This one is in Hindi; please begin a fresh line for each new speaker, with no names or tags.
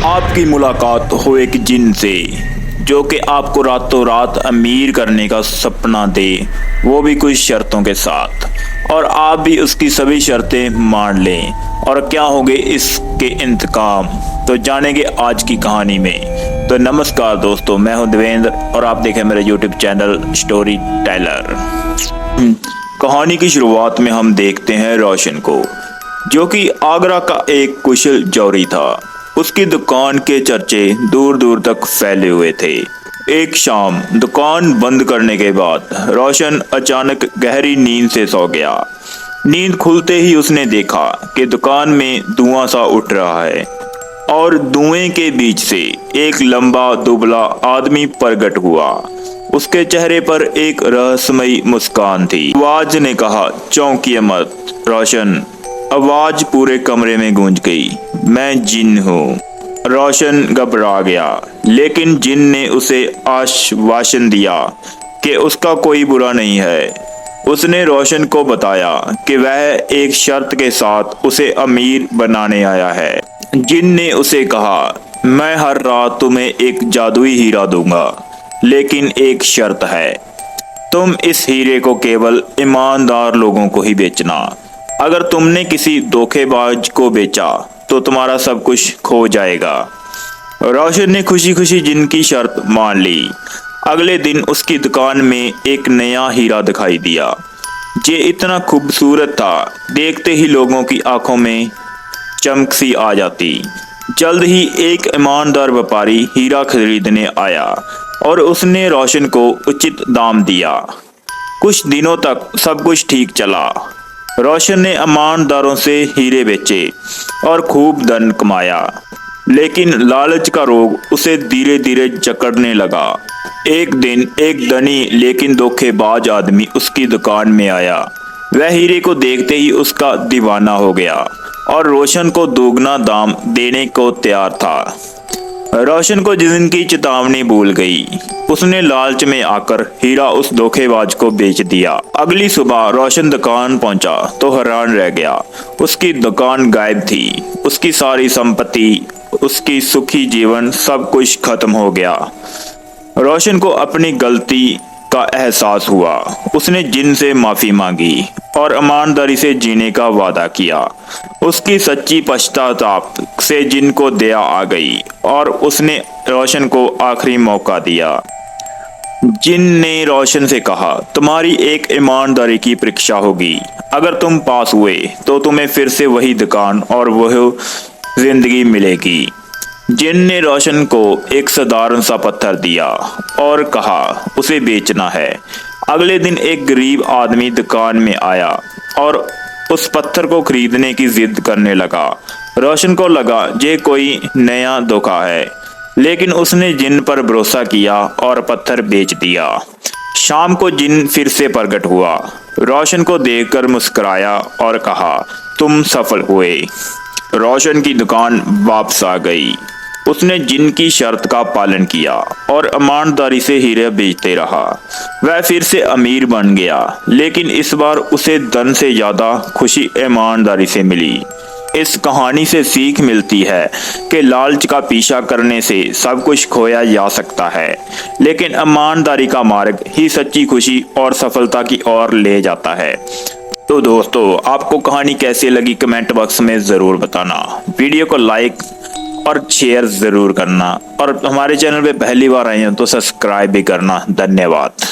आपकी मुलाकात हो एक जिन से जो कि आपको रातों रात अमीर करने का सपना दे, वो भी कुछ शर्तों के साथ, और आप भी उसकी सभी शर्तें मान लें। और क्या होंगे इसके इंतकाम, तो जानेंगे आज की कहानी में। तो नमस्कार दोस्तों, मैं हूं देवेंद्र और आप देखें मेरे यूट्यूब चैनल स्टोरी टेलर। कहानी की शुरुआत में हम देखते हैं रोशन को, जो कि आगरा का एक कुशल जौहरी था। उसकी दुकान के चर्चे दूर दूर तक फैले हुए थे। एक शाम दुकान बंद करने के बाद रोशन अचानक गहरी नींद से सो गया। नींद खुलते ही उसने देखा कि दुकान में धुआं सा उठ रहा है और धुएं के बीच से एक लंबा दुबला आदमी प्रकट हुआ। उसके चेहरे पर एक रहस्यमयी मुस्कान थी। आवाज ने कहा, चौंकिए मत रोशन। आवाज पूरे कमरे में गूंज गई, मैं जिन हूँ। रोशन घबरा गया, लेकिन जिन ने उसे आश्वासन दिया कि उसका कोई बुरा नहीं है। उसने रोशन को बताया कि वह एक शर्त के साथ उसे अमीर बनाने आया है। जिन ने उसे कहा, मैं हर रात तुम्हें एक जादुई हीरा दूंगा, लेकिन एक शर्त है, तुम इस हीरे को केवल ईमानदार लोगों को ही बेचना। अगर तुमने किसी धोखेबाज को बेचा तो तुम्हारा सब कुछ खो जाएगा। रोशन ने खुशी खुशी जिन की शर्त मान ली। अगले दिन उसकी दुकान में एक नया हीरा दिखाई दिया। ये इतना खूबसूरत था, देखते ही लोगों की आंखों में चमक सी आ जाती। जल्द ही एक ईमानदार व्यापारी हीरा खरीदने आया और उसने रोशन को उचित दाम दिया। कुछ दिनों तक सब कुछ ठीक चला। रोशन ने ईमानदारों से हीरे बेचे और खूब धन कमाया, लेकिन लालच का रोग उसे धीरे धीरे जकड़ने लगा। एक दिन एक धनी लेकिन धोखेबाज आदमी उसकी दुकान में आया। वह हीरे को देखते ही उसका दीवाना हो गया और रोशन को दोगुना दाम देने को तैयार था। रोशन को जिन की चेतावनी भूल गई। उसने लालच में आकर हीरा उस धोखेबाज को बेच दिया। अगली सुबह रोशन दुकान पहुंचा तो हैरान रह गया। उसकी दुकान गायब थी। उसकी सारी संपत्ति, उसकी सुखी जीवन, सब कुछ खत्म हो गया। रोशन को अपनी गलती का एहसास हुआ। उसने जिन से माफी मांगी और ईमानदारी से जीने का वादा किया। उसकी सच्ची पश्चाताप से जिन को दया आ गई और उसने रोशन को आखिरी मौका दिया। जिन ने रोशन से कहा, तुम्हारी एक ईमानदारी की परीक्षा होगी। अगर तुम पास हुए तो तुम्हें फिर से वही दुकान और वह जिंदगी मिलेगी। जिन ने रोशन को एक साधारण सा पत्थर दिया और कहा उसे बेचना है। अगले दिन एक गरीब आदमी दुकान में आया और उस पत्थर को खरीदने की जिद करने लगा। रोशन को लगा ये कोई नया धोखा है, लेकिन उसने जिन पर भरोसा किया और पत्थर बेच दिया। शाम को जिन फिर से प्रकट हुआ। रोशन को देखकर मुस्कुराया और कहा, तुम सफल हुए। रोशन की दुकान वापस आ गई। उसने जिन की शर्त का पालन किया और ईमानदारी से हीरे बेचते रहा। वह फिर से अमीर बन गया, लेकिन इस बार उसे धन से ज्यादा खुशी ईमानदारी से मिली। इस कहानी से सीख मिलती है कि लालच का पीछा करने से सब कुछ खोया जा सकता है, लेकिन ईमानदारी का मार्ग ही सच्ची खुशी और सफलता की ओर ले जाता है। तो दोस्तों, आपको कहानी कैसी लगी कमेंट बॉक्स में ज़रूर बताना। वीडियो को लाइक और शेयर ज़रूर करना, और हमारे चैनल पे पहली बार आए हैं तो सब्सक्राइब भी करना। धन्यवाद।